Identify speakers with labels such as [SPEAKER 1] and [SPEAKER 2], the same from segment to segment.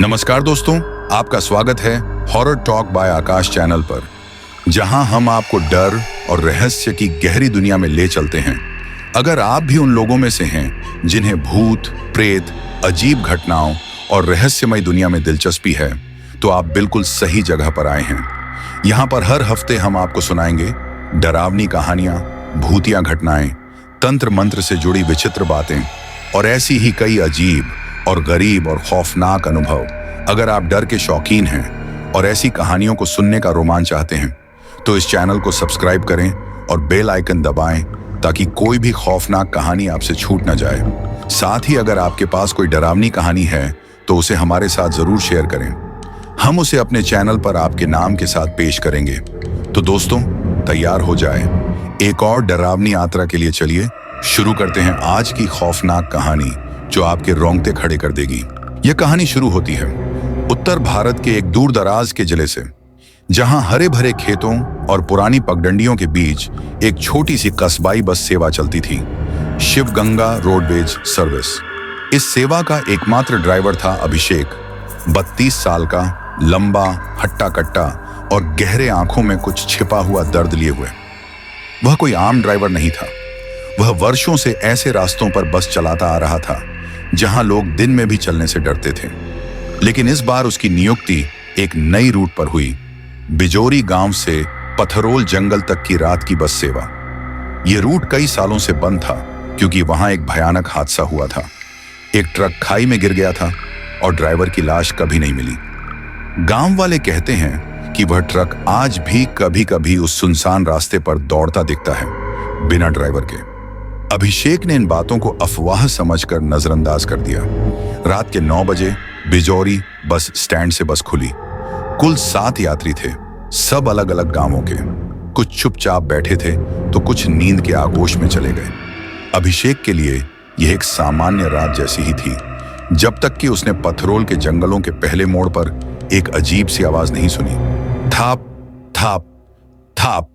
[SPEAKER 1] नमस्कार दोस्तों, आपका स्वागत है हॉरर टॉक बाय आकाश चैनल पर, जहां हम आपको डर और रहस्य की गहरी दुनिया में ले चलते हैं। अगर आप भी उन लोगों में से हैं जिन्हें भूत, प्रेत, अजीब घटनाओं और रहस्यमय दुनिया में दिलचस्पी है, तो आप बिल्कुल सही जगह पर आए हैं। यहाँ पर हर हफ्ते हम आपको सुनाएंगे डरावनी कहानियां, भूतिया घटनाएं, तंत्र मंत्र से जुड़ी विचित्र बातें और ऐसी ही कई अजीब और गरीब और खौफनाक अनुभव। अगर आप डर के शौकीन हैं और ऐसी कहानियों को सुनने का रोमांच चाहते हैं, तो इस चैनल को सब्सक्राइब करें और बेल आइकन दबाएं ताकि कोई भी खौफनाक कहानी आपसे छूट न जाए। साथ ही अगर आपके पास कोई डरावनी कहानी है तो उसे हमारे साथ जरूर शेयर करें। हम उसे अपने चैनल पर आपके नाम के साथ पेश करेंगे। तो दोस्तों, तैयार हो जाए एक और डरावनी यात्रा के लिए। चलिए शुरू करते हैं आज की खौफनाक कहानी, जो आपके रोंगटे खड़े कर देगी। यह कहानी शुरू होती है उत्तर भारत के एक दूर दराज के जिले से, जहां हरे भरे खेतों और पुरानी पगडंडियों के बीच एक छोटी सी कस्बाई बस सेवा चलती थी, शिव गंगा रोडवेज सर्विस। इस सेवा का एकमात्र ड्राइवर था अभिषेक, 32 साल का, लंबा, हट्टा कट्टा और गहरे आंखों में कुछ छिपा हुआ दर्द लिए हुए। वह कोई आम ड्राइवर नहीं था। वह वर्षों से ऐसे रास्तों पर बस चलाता आ रहा था जहां लोग दिन में भी चलने से डरते थे। लेकिन इस बार उसकी नियुक्ति एक नई रूट पर हुई, बिजोरी गांव से पथरोल जंगल तक की रात की बस सेवा। यह रूट कई सालों से बंद था क्योंकि वहां एक भयानक हादसा हुआ था। एक ट्रक खाई में गिर गया था और ड्राइवर की लाश कभी नहीं मिली। गांव वाले कहते हैं कि वह ट्रक आज भी कभी कभी उस सुनसान रास्ते पर दौड़ता दिखता है, बिना ड्राइवर के। अभिषेक ने इन बातों को अफवाह समझकर नजरअंदाज कर दिया। रात के 9 बजे बिजौरी बस स्टैंड से बस खुली। कुल 7 यात्री थे, सब अलग अलग गांवों के। कुछ चुपचाप बैठे थे तो कुछ नींद के आगोश में चले गए। अभिषेक के लिए यह एक सामान्य रात जैसी ही थी, जब तक कि उसने पथरोल के जंगलों के पहले मोड़ पर एक अजीब सी आवाज नहीं सुनी। थाप थाप थाप।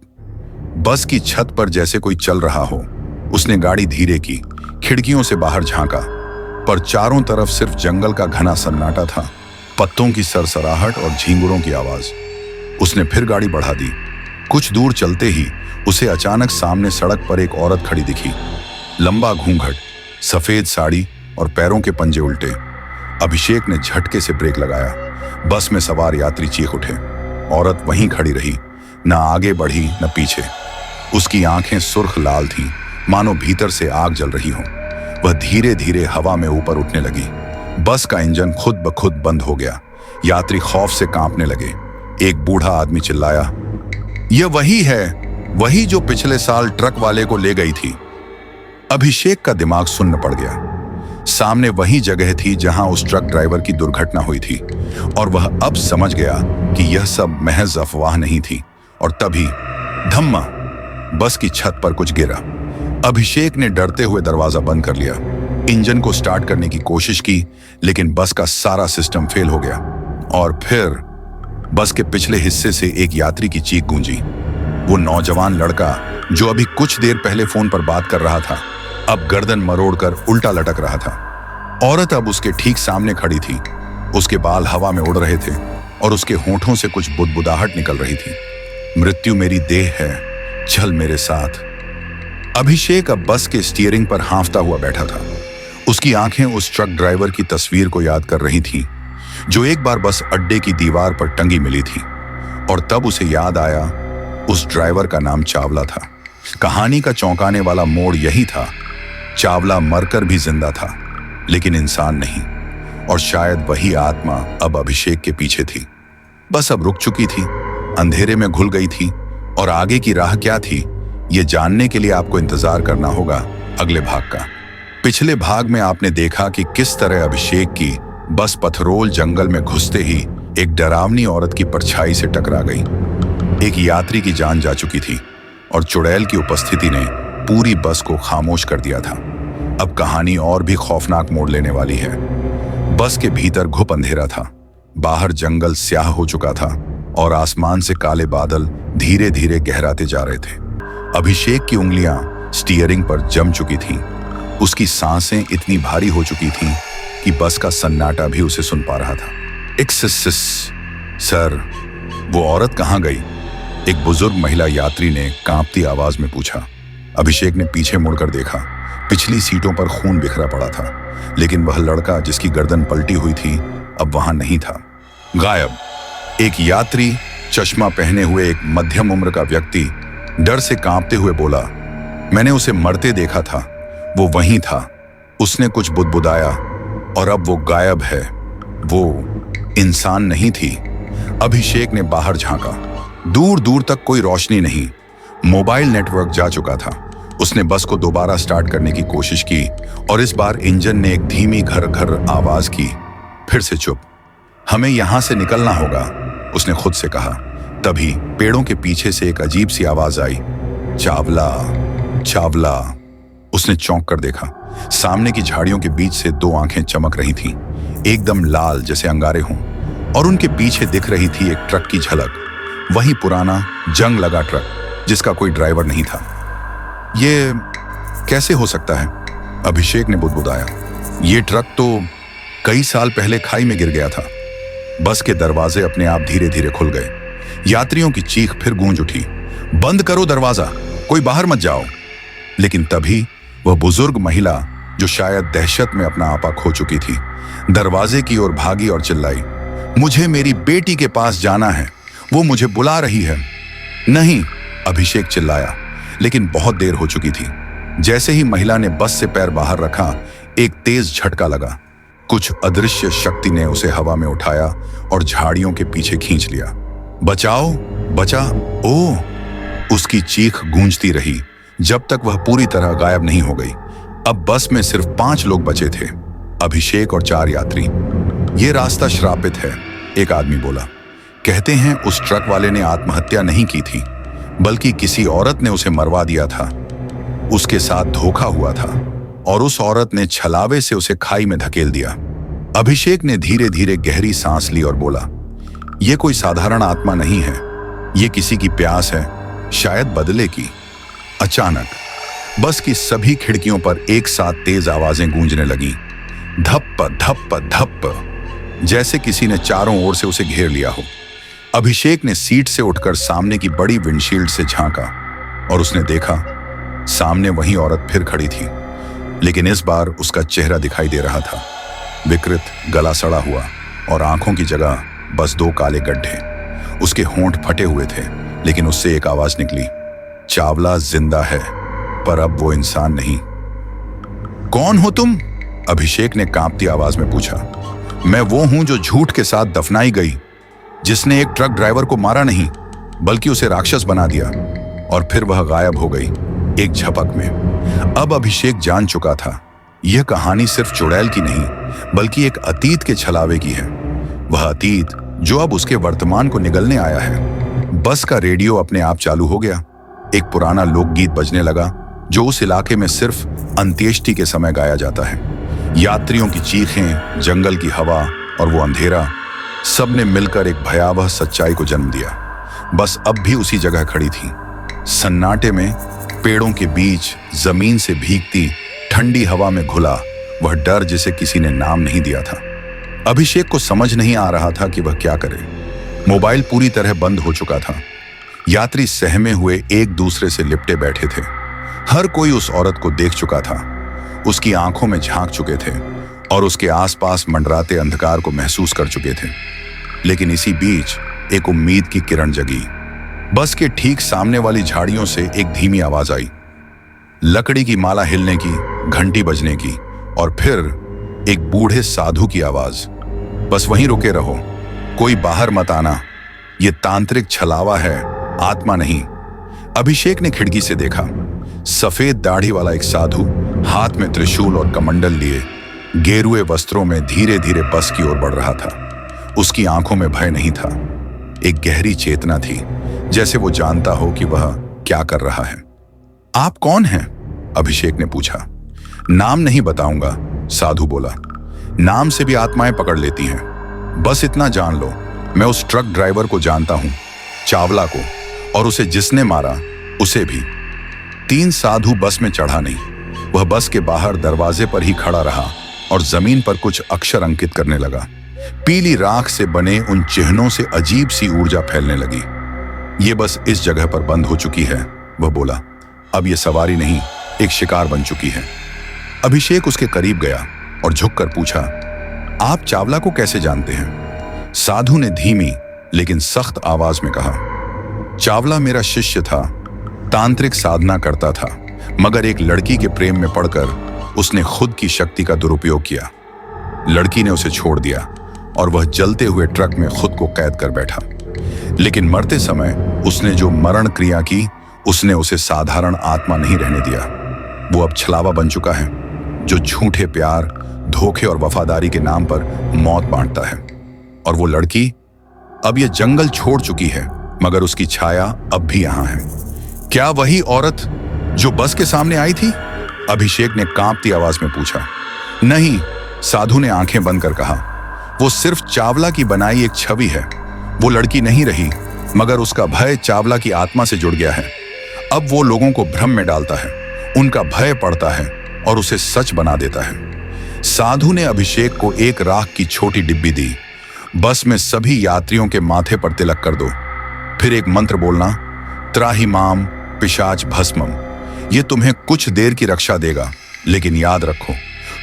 [SPEAKER 1] बस की छत पर जैसे कोई चल रहा हो। उसने गाड़ी धीरे की, खिड़कियों से बाहर झांका, पर चारों तरफ सिर्फ जंगल का घना सन्नाटा था, पत्तों की सरसराहट और झींगुरों की आवाज। उसने फिर गाड़ी बढ़ा दी। कुछ दूर चलते ही उसे अचानक सामने सड़क पर एक औरत खड़ी दिखी। लंबा घूंघट, सफेद साड़ी और पैरों के पंजे उल्टे। अभिषेक ने झटके से ब्रेक लगाया। बस में सवार यात्री चीख उठे। औरत वहीं खड़ी रही, न आगे बढ़ी न पीछे। उसकी आंखें सुर्ख लाल थीं, मानो भीतर से आग जल रही हो। वह धीरे धीरे हवा में ऊपर उठने लगी। बस का इंजन खुद ब खुद बंद हो गया। यात्री खौफ से कांपने लगे। एक बूढ़ा आदमी चिल्लाया, "यह वही है, वही जो पिछले साल ट्रक वाले को ले गई थी।" अभिषेक का दिमाग सुन्न पड़ गया। सामने वही जगह थी जहां उस ट्रक ड्राइवर की दुर्घटना हुई थी, और वह अब समझ गया कि यह सब महज अफवाह नहीं थी। और तभी धम्मा, बस की छत पर कुछ गिरा। अभिषेक ने डरते हुए दरवाजा बंद कर लिया। इंजन को स्टार्ट करने की कोशिश की, लेकिन बस का सारा सिस्टम फेल हो गया। और फिर बस के पिछले हिस्से से एक यात्री की चीख गूंजी। वो नौजवान लड़का जो अभी कुछ देर पहले फोन पर बात कर रहा था, अब गर्दन मरोड़कर उल्टा लटक रहा था। औरत अब उसके ठीक सामने खड़ी थी। उसके बाल हवा में उड़ रहे थे और उसके होठों से कुछ बुदबुदाहट निकल रही थी। "मृत्यु मेरी देह है, चल मेरे साथ।" अभिषेक अब बस के स्टीयरिंग पर हांफता हुआ बैठा था। उसकी आंखें उस ट्रक ड्राइवर की तस्वीर को याद कर रही थीं, जो एक बार बस अड्डे की दीवार पर टंगी मिली थी। और तब उसे याद आया, उस ड्राइवर का नाम चावला था। कहानी का चौंकाने वाला मोड़ यही था, चावला मरकर भी जिंदा था, लेकिन इंसान नहीं। और शायद वही आत्मा अब अभिषेक के पीछे थी। बस अब रुक चुकी थी, अंधेरे में घुल गई थी, और आगे की राह क्या थी, ये जानने के लिए आपको इंतजार करना होगा अगले भाग का। पिछले भाग में आपने देखा कि किस तरह अभिषेक की बस पथरोल जंगल में घुसते ही एक डरावनी औरत की परछाई से टकरा गई। एक यात्री की जान जा चुकी थी और चुड़ैल की उपस्थिति ने पूरी बस को खामोश कर दिया था। अब कहानी और भी खौफनाक मोड़ लेने वाली है। बस के भीतर घुप अंधेरा था, बाहर जंगल स्याह हो चुका था और आसमान से काले बादल धीरे धीरे गहराते जा रहे थे। अभिषेक की उंगलियां स्टीयरिंग पर जम चुकी थीं। उसकी सांसें इतनी भारी हो चुकी थीं कि बस का सन्नाटा भी उसे सुन पा रहा था। एक्सिस सर, वो औरत कहाँ गई? एक बुजुर्ग महिला यात्री ने कांपती आवाज में पूछा। अभिषेक ने पीछे मुड़कर देखा। पिछली सीटों पर खून बिखरा पड़ा था, लेकिन वह लड़का जिसकी गर्दन पलटी हुई थी अब वहां नहीं था, गायब। एक यात्री, चश्मा पहने हुए एक मध्यम उम्र का व्यक्ति डर से कांपते हुए बोला, मैंने उसे मरते देखा था, वो वहीं था। उसने कुछ बुदबुदाया और अब वो गायब है। वो इंसान नहीं थी। अभिषेक ने बाहर झांका। दूर दूर तक कोई रोशनी नहीं। मोबाइल नेटवर्क जा चुका था। उसने बस को दोबारा स्टार्ट करने की कोशिश की और इस बार इंजन ने एक धीमी घर घर आवाज की। फिर से चुप। हमें यहां से निकलना होगा, उसने खुद से कहा। तभी पेड़ों के पीछे से एक अजीब सी आवाज आई, चावला चावला। उसने चौंक कर देखा। सामने की झाड़ियों के बीच से दो आंखें चमक रही थीं, एकदम लाल जैसे अंगारे हों, और उनके पीछे दिख रही थी एक ट्रक की झलक। वही पुराना जंग लगा ट्रक जिसका कोई ड्राइवर नहीं था। ये कैसे हो सकता है? अभिषेक ने बुदबुदाया। ये ट्रक तो कई साल पहले खाई में गिर गया था। बस के दरवाजे अपने आप धीरे धीरे खुल गए। यात्रियों की चीख फिर गूंज उठी, बंद करो दरवाजा, कोई बाहर मत जाओ। लेकिन तभी वह बुजुर्ग महिला, जो शायद दहशत में अपना आपा खो चुकी थी, दरवाजे की ओर भागी और चिल्लाई, मुझे मेरी बेटी के पास जाना है, वो मुझे बुला रही है। नहीं, अभिषेक चिल्लाया, लेकिन बहुत देर हो चुकी थी। जैसे ही महिला ने बस से पैर बाहर रखा, एक तेज झटका लगा। कुछ अदृश्य शक्ति ने उसे हवा में उठाया और झाड़ियों के पीछे खींच लिया। बचाओ, बचा ओ! उसकी चीख गूंजती रही जब तक वह पूरी तरह गायब नहीं हो गई। अब बस में सिर्फ 5 लोग बचे थे, अभिषेक और 4 यात्री। ये रास्ता श्रापित है, एक आदमी बोला। कहते हैं उस ट्रक वाले ने आत्महत्या नहीं की थी, बल्कि किसी औरत ने उसे मरवा दिया था। उसके साथ धोखा हुआ था और उस औरत ने छलावे से उसे खाई में धकेल दिया। अभिषेक ने धीरे धीरे गहरी सांस ली और बोला, यह कोई साधारण आत्मा नहीं है, ये किसी की प्यास है, शायद बदले की। अचानक बस की सभी खिड़कियों पर एक साथ तेज आवाजें गूंजने लगीं, धप्प धप्प धप्प, जैसे किसी ने चारों ओर से उसे घेर लिया हो। अभिषेक ने सीट से उठकर सामने की बड़ी विंडशील्ड से झांका और उसने देखा, सामने वही औरत फिर खड़ी थी, लेकिन इस बार उसका चेहरा दिखाई दे रहा था, विकृत, गला सड़ा हुआ और आंखों की जगह बस 2 काले गड्ढे। उसके होंठ फटे हुए थे, लेकिन उससे एक आवाज निकली, चावला जिंदा है, पर अब वो इंसान नहीं। कौन हो तुम? अभिषेक ने कांपती आवाज में पूछा। मैं वो हूं जो झूठ के साथ दफनाई गई, जिसने एक ट्रक ड्राइवर को मारा नहीं, बल्कि उसे राक्षस बना दिया, और फिर वह गायब हो गई एक झपक में। अब अभिषेक जान चुका था, यह कहानी सिर्फ चुड़ैल की नहीं, बल्कि एक अतीत के छलावे की है। वह अतीत जो अब उसके वर्तमान को निगलने आया है। बस का रेडियो अपने आप चालू हो गया। एक पुराना लोकगीत बजने लगा, जो उस इलाके में सिर्फ अंत्येष्टि के समय गाया जाता है। यात्रियों की चीखें, जंगल की हवा और वो अंधेरा, सब ने मिलकर एक भयावह सच्चाई को जन्म दिया। बस अब भी उसी जगह खड़ी थी, सन्नाटे में, पेड़ों के बीच, जमीन से भीगती ठंडी हवा में घुला वह डर जिसे किसी ने नाम नहीं दिया था। अभिषेक को समझ नहीं आ रहा था कि वह क्या करे। मोबाइल पूरी तरह बंद हो चुका था। यात्री सहमे हुए एक दूसरे से लिपटे बैठे थे। हर कोई उस औरत को देख चुका था, उसकी आंखों में झांक चुके थे और उसके आसपास मंडराते अंधकार को महसूस कर चुके थे। लेकिन इसी बीच एक उम्मीद की किरण जगी। बस के ठीक सामने वाली झाड़ियों से एक धीमी आवाज आई, लकड़ी की माला हिलने की, घंटी बजने की, और फिर एक बूढ़े साधु की आवाज, बस वहीं रुके रहो, कोई बाहर मत आना, ये तांत्रिक छलावा है, आत्मा नहीं। अभिषेक ने खिड़की से देखा, सफेद दाढ़ी वाला एक साधु हाथ में त्रिशूल और कमंडल लिए गेरुए वस्त्रों में धीरे धीरे बस की ओर बढ़ रहा था। उसकी आंखों में भय नहीं था, एक गहरी चेतना थी, जैसे वो जानता हो कि वह क्या कर रहा है। आप कौन हैं? अभिषेक ने पूछा। नाम नहीं बताऊंगा, साधु बोला। नाम से भी आत्माएं पकड़ लेती हैं। बस इतना जान लो, मैं उस ट्रक ड्राइवर को जानता हूं, चावला को, और उसे जिसने मारा उसे भी। 3 साधु बस में चढ़ा नहीं। वह बस के बाहर दरवाजे पर ही खड़ा रहा और जमीन पर कुछ अक्षर अंकित करने लगा। पीली राख से बने उन चिन्हों से अजीब सी ऊर्जा फैलने लगी। ये बस इस जगह पर बंद हो चुकी है, वह बोला। अब यह सवारी नहीं, एक शिकार बन चुकी है। अभिषेक उसके करीब गया और झुककर पूछा, आप चावला को कैसे जानते हैं? साधु ने धीमी लेकिन सख्त आवाज में कहा, चावला मेरा शिष्य था, तांत्रिक साधना करता था, मगर एक लड़की के प्रेम में पड़कर उसने खुद की शक्ति का दुरुपयोग किया। लड़की ने उसे छोड़ दिया और वह जलते हुए ट्रक में खुद को कैद कर बैठा। लेकिन मरते समय उसने जो मरण क्रिया की, उसने उसे साधारण आत्मा नहीं रहने दिया। वो अब छलावा बन चुका है, जो झूठे प्यार, धोखे और वफादारी के नाम पर मौत बांटता है। और वो लड़की अब ये जंगल छोड़ चुकी है, मगर उसकी छाया अब भी यहां है। क्या वही औरत जो बस के सामने आई थी? अभिषेक ने कांपती आवाज में पूछा। नहीं, साधु ने आंखें बंद कर कहा, वो सिर्फ चावला की बनाई एक छवि है। वो लड़की नहीं रही, मगर उसका भय चावला की आत्मा से जुड़ गया है। अब वो लोगों को भ्रम में डालता है, उनका भय पड़ता है और उसे सच बना देता है। साधु ने अभिषेक को एक राख की छोटी डिब्बी दी। बस में सभी यात्रियों के माथे पर तिलक कर दो, फिर एक मंत्र बोलना, त्राहिमाम पिशाच भस्मम। ये तुम्हें कुछ देर की रक्षा देगा, लेकिन याद रखो,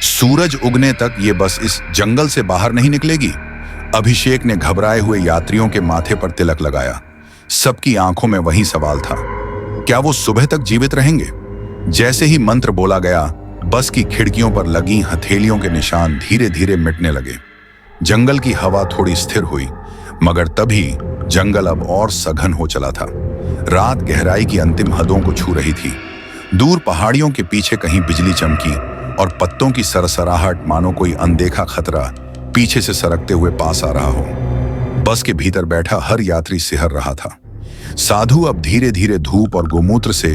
[SPEAKER 1] सूरज उगने तक ये बस इस जंगल से बाहर नहीं निकलेगी। अभिषेक ने घबराए हुए यात्रियों के माथे पर तिलक लगाया। सबकी आंखों में वही सवाल था, क्या वो सुबह तक जीवित रहेंगे? जैसे ही मंत्र बोला गया, बस की खिड़कियों पर लगी हथेलियों के निशान धीरे धीरे मिटने लगे। जंगल की हवा थोड़ी स्थिर हुई, मगर तभी जंगल अब और सघन हो चला था। रात गहराई की अंतिम हदों को छू रही थी। दूर पहाड़ियों के पीछे कहीं बिजली चमकी और पत्तों की सरसराहट मानो कोई अनदेखा खतरा पीछे से सरकते हुए पास आ रहा हो। बस के भीतर बैठा हर यात्री सिहर रहा था। साधु अब धीरे धीरे धूप और गोमूत्र से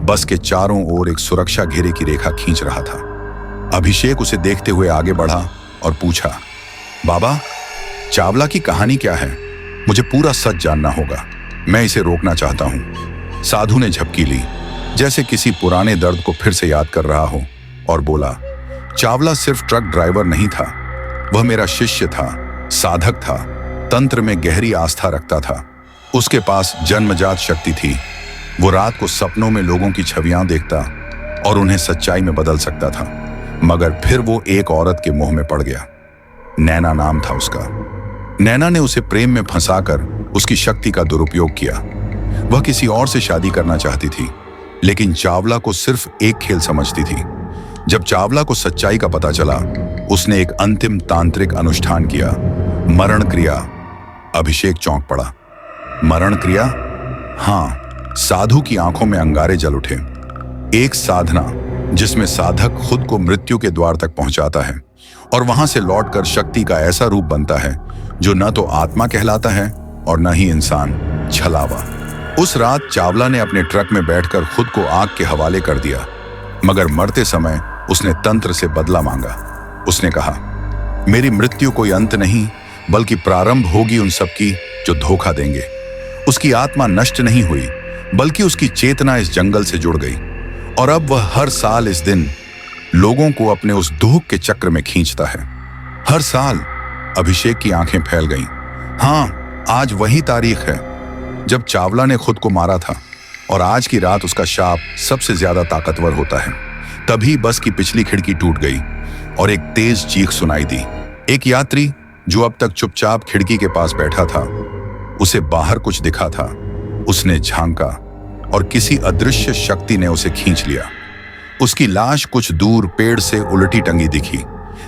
[SPEAKER 1] बस के चारों ओर एक सुरक्षा घेरे की रेखा खींच रहा था। अभिषेक उसे देखते हुए आगे बढ़ा और पूछा, बाबा, चावला की कहानी क्या है? मुझे पूरा सच जानना होगा, मैं इसे रोकना चाहता हूं। साधु ने झपकी ली, जैसे किसी पुराने दर्द को फिर से याद कर रहा हो, और बोला, चावला सिर्फ ट्रक ड्राइवर नहीं था, वह मेरा शिष्य था, साधक था, तंत्र में गहरी आस्था रखता था। उसके पास जन्मजात शक्ति थी। वो रात को सपनों में लोगों की छवियां देखता और उन्हें सच्चाई में बदल सकता था। मगर फिर वो एक औरत के मोह में पड़ गया। नैना नाम था उसका। नैना ने उसे प्रेम में फंसाकर उसकी शक्ति का दुरुपयोग किया। वह किसी और से शादी करना चाहती थी, लेकिन चावला को सिर्फ एक खेल समझती थी। जब चावला को सच्चाई का पता चला, उसने एक अंतिम तांत्रिक अनुष्ठान किया, मरण क्रिया। अभिषेक चौंक पड़ा। मरण क्रिया? हाँ, साधु की आंखों में अंगारे जल उठे। एक साधना जिसमें साधक खुद को मृत्यु के द्वार तक पहुंचाता है और वहां से लौटकर शक्ति का ऐसा रूप बनता है जो न तो आत्मा कहलाता है और न ही इंसान, छलावा। उस रात चावला ने अपने ट्रक में बैठकर खुद को आग के हवाले कर दिया, मगर मरते समय उसने तंत्र से बदला मांगा। उसने कहा, मेरी मृत्यु कोई अंत नहीं, बल्कि प्रारंभ होगी उन सब की जो धोखा देंगे। उसकी आत्मा नष्ट नहीं हुई, बल्कि उसकी चेतना इस जंगल से जुड़ गई, और अब वह हर साल इस दिन लोगों को अपने उस दुख के चक्र में खींचता है। हर साल। अभिषेक की आंखें फैल गईं। हाँ, आज वही तारीख है जब चावला ने खुद को मारा था, और आज की रात उसका शाप सबसे ज्यादा ताकतवर होता है। तभी बस की पिछली खिड़की टूट गई और एक तेज चीख सुनाई दी। एक यात्री जो अब तक चुपचाप खिड़की के पास बैठा था, उसे बाहर कुछ दिखा था। उसने झांका और किसी अदृश्य शक्ति ने उसे खींच लिया। उसकी लाश कुछ दूर पेड़ से उल्टी टंगी दिखी,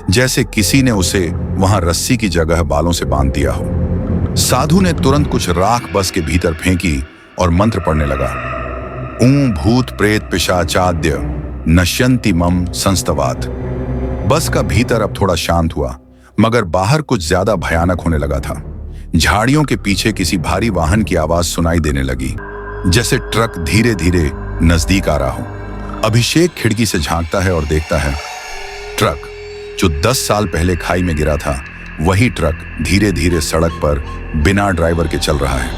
[SPEAKER 1] जैसे किसी ने उसे वहां रस्सी की जगह बालों से बांध दिया हो। साधु ने तुरंत कुछ राख बस के भीतर फेंकी और मंत्र पढ़ने लगा। ऊं भूत प्रेत पिशाचाद्य नश्यन्ति मम संस्तवात। बस का भीतर अब थोड़ा शांत हुआ, मगर बाहर कुछ ज्यादा भयानक होने लगा था। झाड़ियों के पीछे किसी भारी वाहन की आवाज सुनाई देने लगी, जैसे ट्रक धीरे धीरे नजदीक आ रहा हो। अभिषेक खिड़की से झांकता है और देखता है, ट्रक जो 10 साल पहले खाई में गिरा था, वही ट्रक धीरे धीरे सड़क पर बिना ड्राइवर के चल रहा है।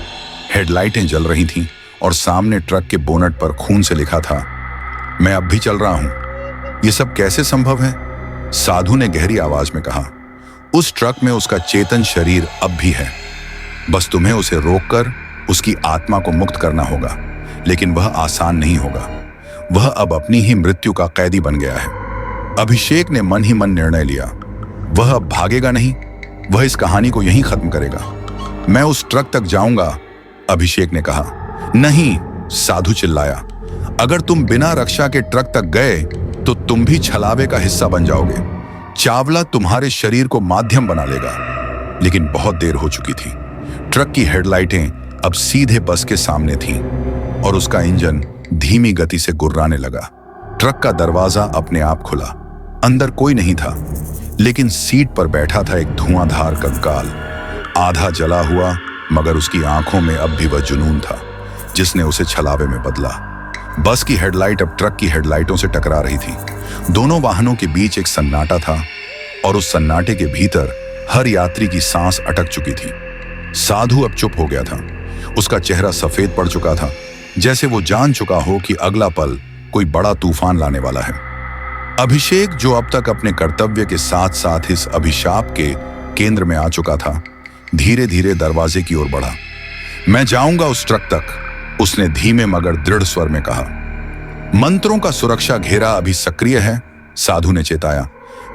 [SPEAKER 1] हेडलाइटें जल रही थीं और सामने ट्रक के बोनट पर खून से लिखा था, मैं अब भी चल रहा हूं। यह सब कैसे संभव है? साधु ने गहरी आवाज में कहा। उस ट्रक में उसका चेतन शरीर अब भी है। बस तुम्हें उसे रोककर उसकी आत्मा को मुक्त करना होगा, लेकिन वह आसान नहीं होगा। वह अब अपनी ही मृत्यु का कैदी बन गया है। अभिषेक ने मन ही मन निर्णय लिया। वह अब भागेगा नहीं, वह इस कहानी को यहीं खत्म करेगा। मैं उस ट्रक तक जाऊंगा, अभिषेक ने कहा। नहीं, साधु चिल्लाया। अगर तुम बिना रक्षा के ट्रक तक गए तो तुम भी छलावे का हिस्सा बन जाओगे। चावला तुम्हारे शरीर को माध्यम बना लेगा। लेकिन बहुत देर हो चुकी थी। ट्रक की हेडलाइटें अब सीधे बस के सामने थीं और उसका इंजन धीमी गति से गुर्राने लगा। ट्रक का दरवाजा अपने आप खुला। अंदर कोई नहीं था, लेकिन सीट पर बैठा था एक धुआंधार कंकाल, आधा जला हुआ, मगर उसकी आंखों में अब भी वह जुनून था जिसने उसे छलावे में बदला। बस की हेडलाइट अब ट्रक की हेडलाइटों से टकरा रही थी। दोनों वाहनों के बीच एक सन्नाटा था और उस सन्नाटे के भीतर हर यात्री की सांस अटक चुकी थी। साधु अब चुप हो गया था। उसका चेहरा सफेद पड़ चुका था, जैसे वो जान चुका हो कि अगला पल कोई बड़ा तूफान लाने वाला है। अभिषेक, जो अब तक अपने कर्तव्य के साथ साथ इस अभिशाप के केंद्र में आ चुका था, धीरे धीरे दरवाजे की ओर बढ़ा। मैं जाऊंगा उस ट्रक तक, उसने धीमे मगर दृढ़ स्वर में कहा। मंत्रों का सुरक्षा घेरा अभी सक्रिय है, साधु ने चेताया।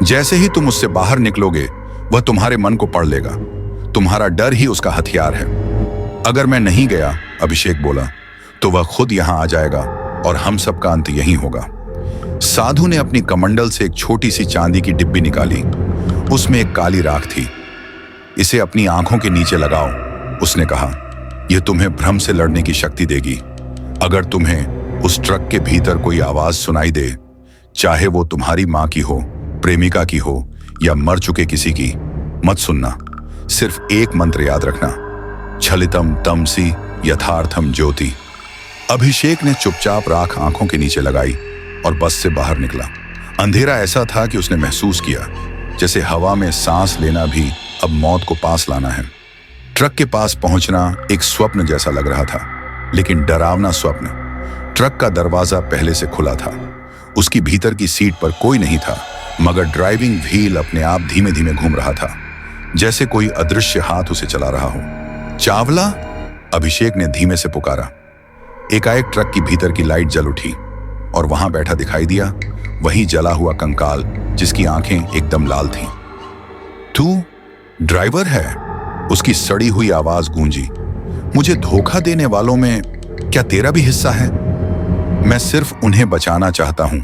[SPEAKER 1] जैसे ही तुम उससे बाहर निकलोगे, वह तुम्हारे मन को पढ़ लेगा। तुम्हारा डर ही उसका हथियार है। अगर मैं नहीं गया, अभिषेक बोला, तो वह खुद यहां आ जाएगा और हम सबका अंत यहीं होगा। साधु ने अपनी कमंडल से एक छोटी सी चांदी की डिब्बी निकाली। उसमें एक काली राख थी। इसे अपनी आंखों के नीचे लगाओ, उसने कहा। यह तुम्हें भ्रम से लड़ने की शक्ति देगी। अगर तुम्हें उस ट्रक के भीतर कोई आवाज सुनाई दे, चाहे वो तुम्हारी मां की हो, प्रेमिका की हो या मर चुके किसी की, मत सुनना। सिर्फ एक मंत्र याद रखना, छलितम तमसी यथार्थम ज्योति। अभिषेक ने चुपचाप राख आंखों के नीचे लगाई और बस से बाहर निकला। अंधेरा ऐसा था कि उसने महसूस किया जैसे हवा में सांस लेना भी अब मौत को पास लाना है। ट्रक के पास पहुंचना एक स्वप्न जैसा लग रहा था, लेकिन डरावना स्वप्न। ट्रक का दरवाजा पहले से खुला था। उसकी भीतर की सीट पर कोई नहीं था, मगर ड्राइविंग व्हील अपने आप धीमे धीमे घूम रहा था, जैसे कोई अदृश्य हाथ उसे चला रहा हो। चावला, अभिषेक ने धीमे से पुकारा। एकाएक ट्रक की भीतर की लाइट जल उठी और वहां बैठा दिखाई दिया वही जला हुआ कंकाल, जिसकी आंखें एकदम लाल थीं। तू ड्राइवर है? उसकी सड़ी हुई आवाज गूंजी। मुझे धोखा देने वालों में क्या तेरा भी हिस्सा है? मैं सिर्फ उन्हें बचाना चाहता हूं,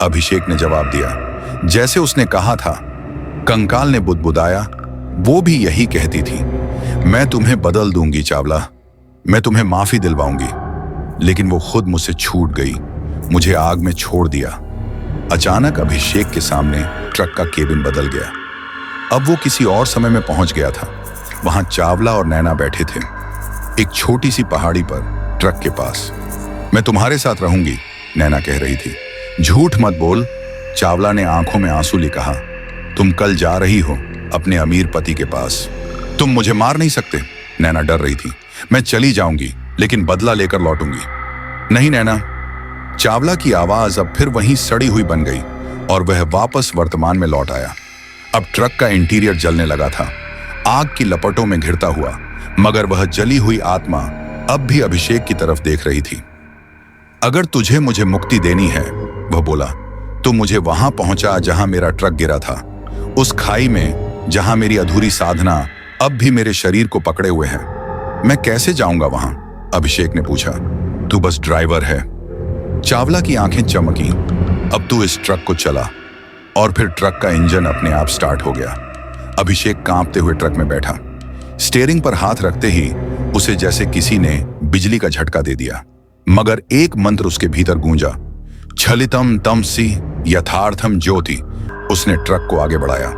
[SPEAKER 1] अभिषेक ने जवाब दिया। जैसे उसने कहा था, कंकाल ने बुदबुदाया। वो भी यही कहती थी। मैं तुम्हें बदल दूंगी चावला, मैं तुम्हें माफी दिलवाऊंगी। लेकिन वो खुद मुझसे छूट गई, मुझे आग में छोड़ दिया। अचानक अभिषेक के सामने ट्रक का केबिन बदल गया। अब वो किसी और समय में पहुंच गया था। वहां चावला और नैना बैठे थे, एक छोटी सी पहाड़ी पर, ट्रक के पास। मैं तुम्हारे साथ रहूंगी, नैना कह रही थी। झूठ मत बोल, चावला ने आंखों में आंसू ले कहा। तुम कल जा रही हो अपने अमीर पति के पास। तुम मुझे मार नहीं सकते, नैना डर रही थी। मैं चली जाऊंगी, लेकिन बदला लेकर लौटूंगी। नहीं नैना। चावला की आवाज अब फिर वहीं सड़ी हुई बन गई और वह वापस वर्तमान में लौट आया। अब ट्रक का इंटीरियर जलने लगा था, आग की लपटों में घिरता हुआ, मगर वह जली हुई आत्मा अब भी अभिषेक की तरफ देख रही थी। अगर तुझे मुझे मुक्ति देनी है, वह बोला, तो मुझे वहां पहुंचा जहां मेरा ट्रक गिरा था, उस खाई में जहां मेरी अधूरी साधना अब भी मेरे शरीर को पकड़े हुए है। मैं कैसे जाऊंगा वहां? अभिषेक ने पूछा। तू बस ड्राइवर है। चावला की आंखें चमकी। अब तू इस ट्रक को चला। और फिर ट्रक का इंजन अपने आप स्टार्ट हो गया। अभिषेक कांपते हुए ट्रक में बैठा। स्टीयरिंग पर हाथ रखते ही उसे जैसे किसी ने बिजली का झटका दे दिया, मगर एक मंत्र उसके भीतर गूंजा, छलितम तमसी यथार्थम ज्योति। उसने ट्रक को आगे बढ़ाया।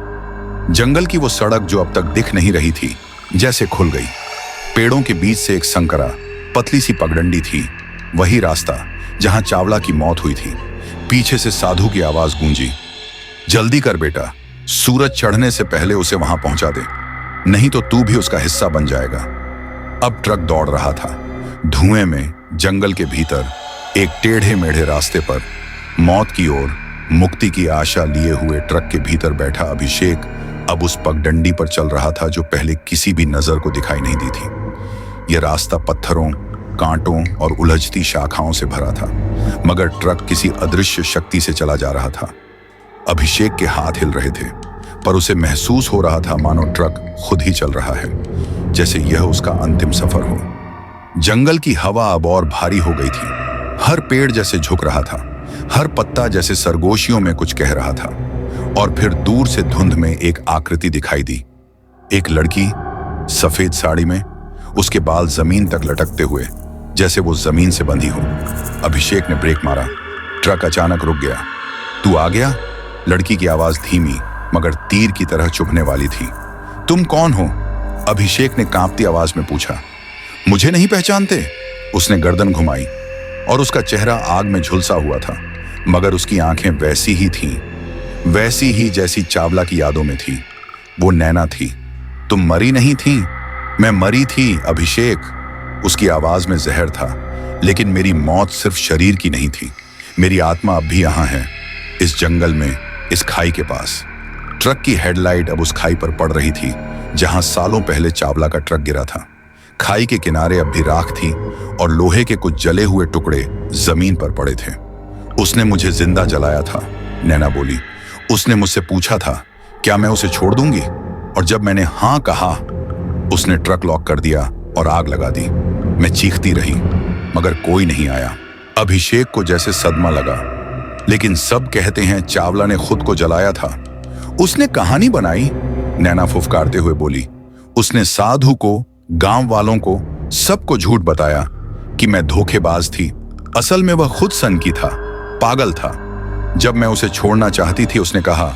[SPEAKER 1] जंगल की वो सड़क जो अब तक दिख नहीं रही थी, जैसे खुल गई। पेड़ों के बीच से एक संकरा, पतली सी पगडंडी थी, वही रास्ता जहां चावला की मौत हुई थी। पीछे से साधु की आवाज गूंजी, जल्दी कर बेटा, सूरज चढ़ने से पहले उसे वहां पहुंचा दे, नहीं तो तू भी उसका हिस्सा बन जाएगा। अब ट्रक दौड़ रहा था, धुएं में, जंगल के भीतर, एक टेढ़े मेढ़े रास्ते पर। मौत की ओर, मुक्ति की आशा लिए हुए ट्रक के भीतर बैठा अभिषेक अब उस पगडंडी पर चल रहा था जो पहले किसी भी नजर को दिखाई नहीं दी थी। यह रास्ता पत्थरों, कांटों और उलझती शाखाओं से भरा था, मगर ट्रक किसी अदृश्य शक्ति से चला जा रहा था। अभिषेक के हाथ हिल रहे थे, पर उसे महसूस हो रहा था मानो ट्रक खुद ही चल रहा है, जैसे यह उसका अंतिम सफर हो। जंगल की हवा अब और भारी हो गई थी। हर पेड़ जैसे झुक रहा था, हर पत्ता जैसे सरगोशियों में कुछ कह रहा था। और फिर दूर से धुंध में एक आकृति दिखाई दी। एक लड़की सफेद साड़ी में, उसके बाल जमीन तक लटकते हुए, जैसे वो जमीन से बंधी हो। अभिषेक ने ब्रेक मारा। ट्रक अचानक रुक गया। तू आ गया? लड़की की आवाज धीमी मगर तीर की तरह चुभने वाली थी। तुम कौन हो? अभिषेक ने कांपती आवाज में पूछा। मुझे नहीं पहचानते? उसने गर्दन घुमाई और उसका चेहरा आग में झुलसा हुआ था, मगर उसकी आंखें वैसी ही थीं, वैसी ही जैसी चावला की यादों में थी। वो नैना थी। तुम मरी नहीं थी? मैं मरी थी अभिषेक। उसकी आवाज में जहर था, लेकिन मेरी मौत सिर्फ शरीर की नहीं थी। मेरी आत्मा अब भी यहां है, इस जंगल में, इस खाई के पास। ट्रक की हेडलाइट अब उस खाई पर पड़ रही थी जहां सालों पहले चावला का ट्रक गिरा था। खाई के किनारे अब भी राख थी और लोहे के कुछ जले हुए टुकड़े जमीन पर पड़े थे। उसने मुझे जिंदा जलाया था, नैना बोली। उसने मुझसे पूछा था क्या मैं उसे छोड़ दूंगी, और जब मैंने हाँ कहा, उसने ट्रक लॉक कर दिया और आग लगा दी। मैं चीखती रही, मगर कोई नहीं आया। अभिषेक को जैसे सदमा लगा। लेकिन सब कहते हैं चावला ने खुद को जलाया था। उसने कहानी बनाई, नैना फुफकारते हुए बोली। उसने साधु को, गांव वालों को, सबको झूठ बताया कि मैं धोखेबाज थी। असल में वह खुद सनकी था, पागल था। जब मैं उसे छोड़ना चाहती थी, उसने कहा,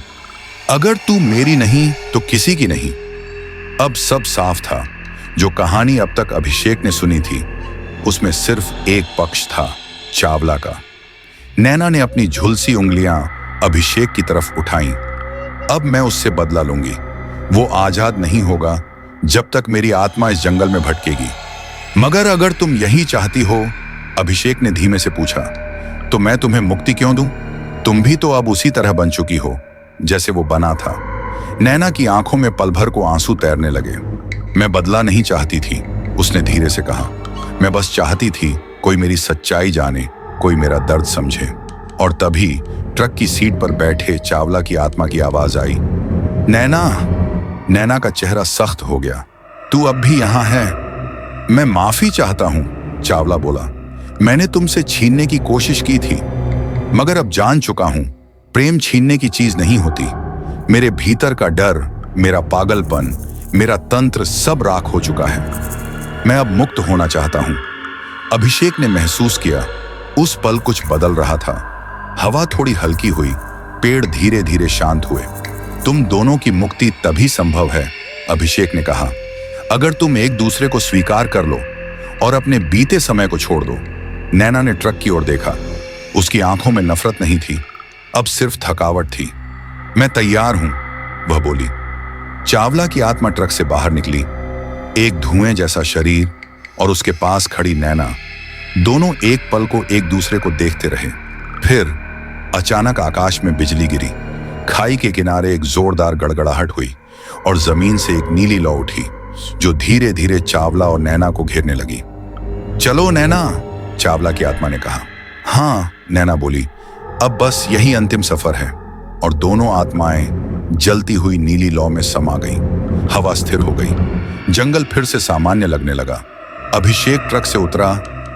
[SPEAKER 1] अगर तू मेरी नहीं तो किसी की नहीं। अब सब साफ था। जो कहानी अब तक अभिषेक ने सुनी थी, उसमें सिर्फ एक पक्ष था, चावला का। नैना ने अपनी झुलसी उंगलियां अभिषेक की तरफ उठाईं। अब मैं उससे बदला लूंगी। वो आजाद नहीं होगा जब तक मेरी आत्मा इस जंगल में भटकेगी। मगर अगर तुम यही चाहती हो, अभिषेक ने धीमे से पूछा, तो मैं तुम्हें मुक्ति क्यों दूं? तुम भी तो अब उसी तरह बन चुकी हो जैसे वो बना था। नैना की आंखों में पल भर को आंसू तैरने लगे। मैं बदला नहीं चाहती थी, उसने धीरे से कहा। मैं बस चाहती थी कोई मेरी सच्चाई जाने, कोई मेरा दर्द समझे। और तभी ट्रक की सीट पर बैठे चावला की आत्मा की आवाज आई, नैना। नैना का चेहरा सख्त हो गया। तू अब भी यहां है? मैं माफी चाहता हूं, चावला बोला। मैंने तुमसे छीनने की कोशिश की थी, मगर अब जान चुका हूं, प्रेम छीनने की चीज नहीं होती। मेरे भीतर का डर, मेरा पागलपन, मेरा तंत्र सब राख हो चुका है। मैं अब मुक्त होना चाहता हूं। अभिषेक ने महसूस किया, उस पल कुछ बदल रहा था। हवा थोड़ी हल्की हुई, पेड़ धीरे धीरे शांत हुए। तुम दोनों की मुक्ति तभी संभव है, अभिषेक ने कहा, अगर तुम एक दूसरे को स्वीकार कर लो और अपने बीते समय को छोड़ दो। नैना ने ट्रक की ओर देखा। उसकी आंखों में नफरत नहीं थी, अब सिर्फ थकावट थी। मैं तैयार हूं, वह बोली। चावला की आत्मा ट्रक से बाहर निकली। एक धुएं जैसा शरीर और उसके पास खड़ी नैना, दोनों एक पल को एक दूसरे को देखते रहे। फिर अचानक आकाश में बिजली गिरी। खाई के किनारे एक जोरदार गड़गड़ाहट हुई और जमीन से एक नीली लौ उठी, जो धीरे धीरे चावला और नैना को घेरने लगी। चलो नैना, चावला की आत्मा ने कहा। हाँ, नैना बोली, अब बस यही अंतिम सफर है। और दोनों आत्माएं जलती हुई नीली लौ में समा गईं। हवा स्थिर हो गई। जंगल फिर से सामान्य लगने लगा। अभिषेक ट्रक से उतरा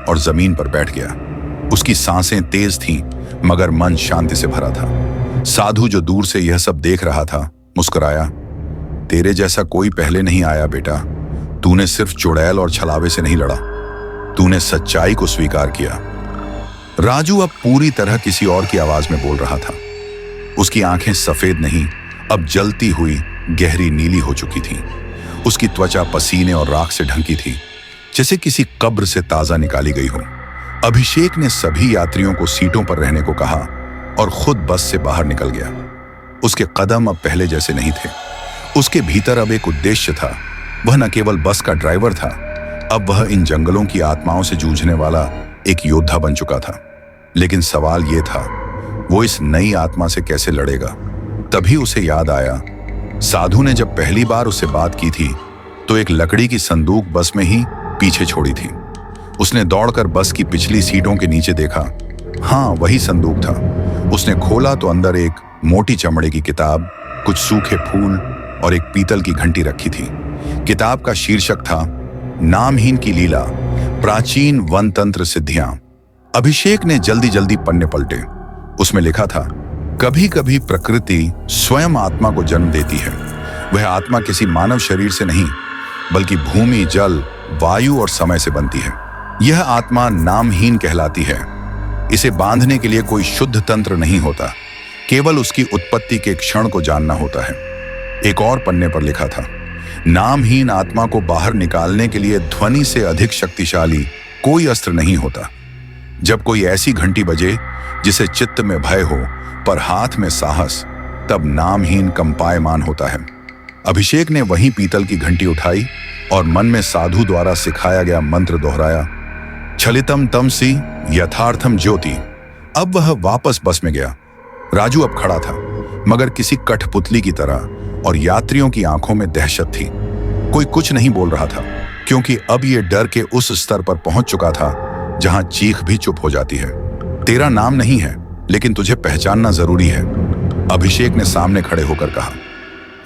[SPEAKER 1] और जमीन पर बैठ गया। उसकी सांसें तेज थीं, मगर मन शांति से भरा था। साधु जो दूर से यह सब देख रहा था, मुस्कुराया। तेरे जैसा कोई पहले नहीं आया बेटा। तूने सिर्फ चुड़ैल और छलावे से नहीं लड़ा, तूने सच्चाई को स्वीकार किया। राजू अब पूरी तरह किसी और की आवाज में बोल रहा था। उसकी आंखें सफेद नहीं, अब जलती हुई गहरी नीली हो चुकी थीं। उसकी त्वचा पसीने और राख से ढंकी थी, जैसे किसी कब्र से ताजा निकाली गई हो। अभिषेक ने सभी यात्रियों को सीटों पर रहने को कहा और खुद बस से बाहर निकल गया। उसके कदम अब पहले जैसे नहीं थे। उसके भीतर अब एक उद्देश्य था। वह न केवल बस का ड्राइवर था, अब वह इन जंगलों की आत्माओं से जूझने वाला एक योद्धा बन चुका था। लेकिन सवाल यह था, वो इस नई आत्मा से कैसे लड़ेगा? तभी उसे याद आया, साधु ने जब पहली बार उससे बात की थी तो एक लकड़ी की संदूक बस में ही पीछे छोड़ी थी। उसने दौड़कर बस की पिछली सीटों के नीचे देखा। हाँ, वही संदूक था। उसने खोला तो अंदर एक मोटी चमड़े की किताब, कुछ सूखे फूल और एक पीतल की घंटी रखी थी। किताब का शीर्षक था नामहीन की लीला, प्राचीन वन तंत्र सिद्धियां। अभिषेक ने जल्दी जल्दी पन्ने पलटे। उसमें लिखा था, कभी कभी प्रकृति स्वयं आत्मा को जन्म देती है। वह आत्मा किसी मानव शरीर से नहीं बल्कि भूमि, जल, वायु और समय से बनती है। यह आत्मा नामहीन कहलाती है। इसे बांधने के लिए कोई शुद्ध तंत्र नहीं होता, केवल उसकी उत्पत्ति के क्षण को जानना होता है। एक और पन्ने पर लिखा था, नामहीन आत्मा को बाहर निकालने के लिए ध्वनि से अधिक शक्तिशाली कोई अस्त्र नहीं होता। जब कोई ऐसी घंटी बजे जिसे चित्त में भय हो पर हाथ में साहस, तब नामहीन कंपायमान होता है। अभिषेक ने वही पीतल की घंटी उठाई और मन में साधु द्वारा सिखाया गया मंत्र दोहराया, छलितम तमसी यथार्थम ज्योति। अब वह वापस बस में गया। राजू अब खड़ा था, मगर किसी कठपुतली की तरह, और यात्रियों की आंखों में दहशत थी। कोई कुछ नहीं बोल रहा था, क्योंकि अब यह डर के उस स्तर पर पहुंच चुका था जहां चीख भी चुप हो जाती है। तेरा नाम नहीं है, लेकिन तुझे पहचानना जरूरी है, अभिषेक ने सामने खड़े होकर कहा।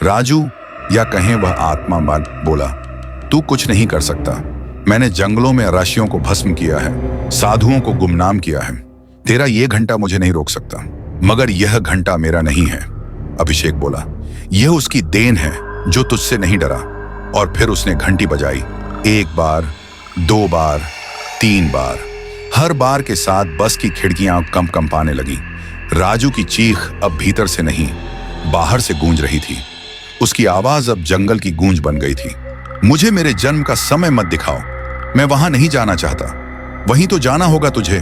[SPEAKER 1] राजू, या कहें वह आत्मा बोला, तू कुछ नहीं कर सकता। मैंने जंगलों में राशियों को भस्म किया है, साधुओं को गुमनाम किया है। तेरा यह घंटा मुझे नहीं रोक सकता। मगर यह घंटा मेरा नहीं है, अभिषेक बोला। यह उसकी देन है जो तुझसे नहीं डरा। और फिर उसने घंटी बजाई। 1 बार, 2 बार, 3 बार। हर बार के साथ बस की खिड़कियां कंपाने लगी। राजू की चीख अब भीतर से नहीं, बाहर से गूंज रही थी। उसकी आवाज अब जंगल की गूंज बन गई थी। मुझे मेरे जन्म का समय मत दिखाओ, मैं वहां नहीं जाना चाहता। वहीं तो जाना होगा तुझे,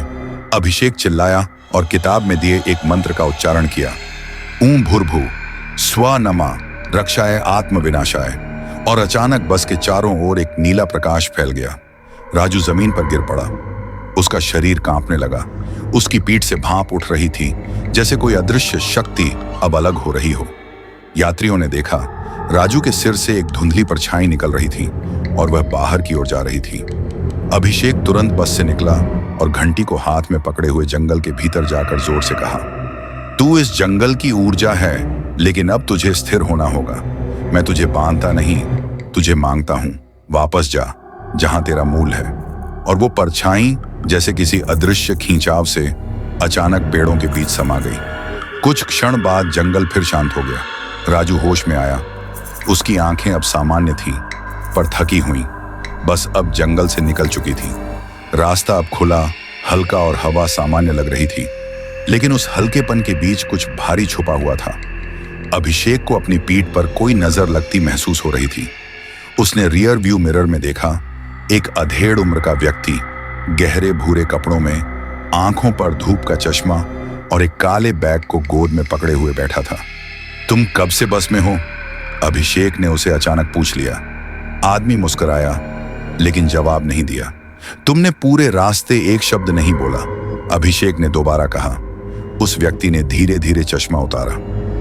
[SPEAKER 1] अभिषेक चिल्लाया और किताब में दिए एक मंत्र का उच्चारण किया। ऊं भूर्भु स्वनमा रक्षाय आत्म विनाशाय। और अचानक बस के चारों ओर एक नीला प्रकाश फैल गया। राजू जमीन पर गिर पड़ा। उसका शरीर कांपने लगा। उसकी पीठ से भाप उठ रही थी, जैसे कोई अदृश्य शक्ति अब अलग हो रही हो। यात्रियों ने देखा, राजू के सिर से एक धुंधली परछाई निकल रही थी और वह बाहर की ओर जा रही थी। अभिषेक तुरंत बस से निकला और घंटी को हाथ में पकड़े हुए जंगल के भीतर जाकर जोर से कहा, तू इस जंगल की ऊर्जा है, लेकिन अब तुझे स्थिर होना होगा। मैं तुझे बांधता नहीं, तुझे मांगता हूं। वापस जा जहां तेरा मूल है। और वो परछाई जैसे किसी अदृश्य खींचाव से अचानक पेड़ों के बीच समा गई। कुछ क्षण बाद जंगल फिर शांत हो गया। राजू होश में आया। उसकी आंखें अब सामान्य थीं, पर थकी हुई। बस अब जंगल से निकल चुकी थी। रास्ता अब खुला, हल्का और हवा सामान्य लग रही थी, लेकिन उस हल्केपन के बीच कुछ भारी छुपा हुआ था। अभिषेक को अपनी पीठ पर कोई नजर लगती महसूस हो रही थी। उसने रियर व्यू मिरर में देखा, एक अधेड़ उम्र का व्यक्ति गहरे भूरे कपड़ों में, आंखों पर धूप का चश्मा और एक काले बैग को गोद में पकड़े हुए बैठा था। तुम कब से बस में हो? अभिषेक ने उसे अचानक पूछ लिया। आदमी मुस्कुराया, लेकिन जवाब नहीं दिया। तुमने पूरे रास्ते एक शब्द नहीं बोला, अभिषेक ने दोबारा कहा। उस व्यक्ति ने धीरे धीरे चश्मा उतारा।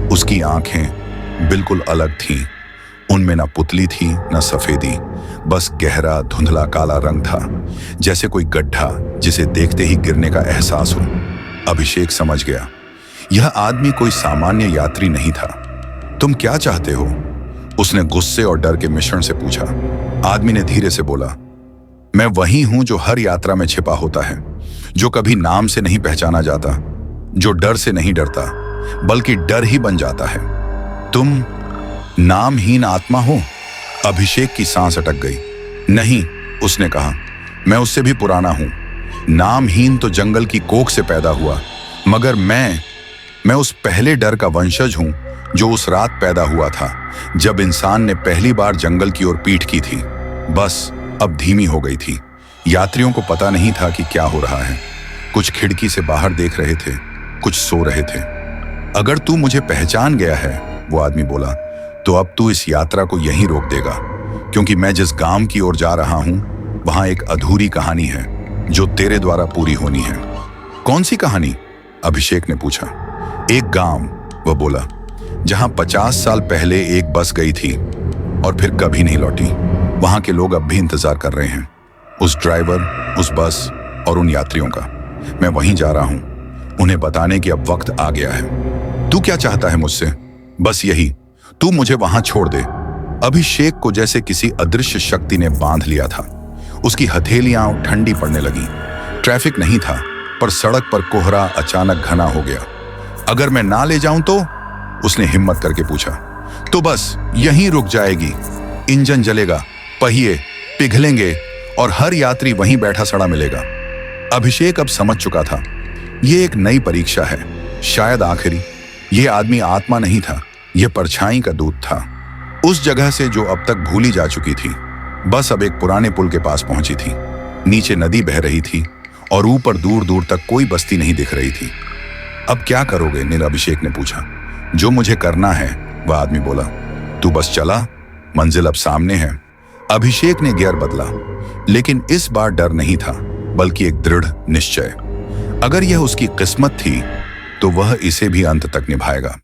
[SPEAKER 1] उसकी आंखें बिल्कुल अलग थीं। उनमें न पुतली थी न सफेदी, बस गहरा धुंधला काला रंग था, जैसे कोई गड्ढा जिसे देखते ही गिरने का एहसास हो। अभिषेक समझ गया, यह आदमी कोई सामान्य यात्री नहीं था। तुम क्या चाहते हो? उसने गुस्से और डर के मिश्रण से पूछा। आदमी ने धीरे से बोला, मैं वही हूं जो हर यात्रा में छिपा होता है, जो कभी नाम से नहीं पहचाना जाता, जो डर से नहीं डरता बल्कि डर ही बन जाता है। तुम नामहीन आत्मा हो? अभिषेक की सांस अटक गई। नहीं, उसने कहा, मैं उससे भी पुराना हूं। नामहीन तो जंगल की कोख से पैदा हुआ, मगर मैं उस पहले डर का वंशज हूं जो उस रात पैदा हुआ था जब इंसान ने पहली बार जंगल की ओर पीठ की थी। बस अब धीमी हो गई थी। यात्रियों को पता नहीं था कि क्या हो रहा है। कुछ खिड़की से बाहर देख रहे थे, कुछ सो रहे थे। अगर तू मुझे पहचान गया है, वो आदमी बोला, तो अब तू इस यात्रा को यहीं रोक देगा, क्योंकि मैं जिस गांव की ओर जा रहा हूं वहां एक अधूरी कहानी है जो तेरे द्वारा पूरी होनी है। कौन सी कहानी? अभिषेक ने पूछा। एक गांव, वह बोला, जहां 50 साल पहले एक बस गई थी और फिर कभी नहीं लौटी। वहां के लोग अब भी इंतजार कर रहे हैं, उस ड्राइवर, उस बस और उन यात्रियों का। मैं वहीं जा रहा हूं, उन्हें बताने कि अब वक्त आ गया है। तू क्या चाहता है मुझसे? बस यही, तू मुझे वहां छोड़ दे। अभिषेक को जैसे किसी अदृश्य शक्ति ने बांध लिया था। उसकी हथेलियां ठंडी पड़ने लगी। ट्रैफिक नहीं था, पर सड़क पर कोहरा अचानक घना हो गया। अगर मैं ना ले जाऊं तो? उसने हिम्मत करके पूछा। तो बस यहीं रुक जाएगी, इंजन जलेगा, पहिए पिघलेंगे और हर यात्री वहीं बैठा सड़ा मिलेगा। अभिषेक अब समझ चुका था, यह एक नई परीक्षा है, शायद आखिरी। यह आदमी आत्मा नहीं था, यह परछाई का दूत था। उस जगह से जो अब तक भूली जा चुकी थी, बस अब एक पुराने पुल के पास पहुंची थी। नीचे नदी बह रही थी और ऊपर दूर दूर तक कोई बस्ती नहीं दिख रही थी। अब क्या करोगे? नील अभिषेक ने पूछा। जो मुझे करना है, वह आदमी बोला। तू बस चला, मंजिल अब सामने है। अभिषेक ने गियर बदला, लेकिन इस बार डर नहीं था, बल्कि एक दृढ़ निश्चय। अगर यह उसकी किस्मत थी, तो वह इसे भी अंत तक निभाएगा।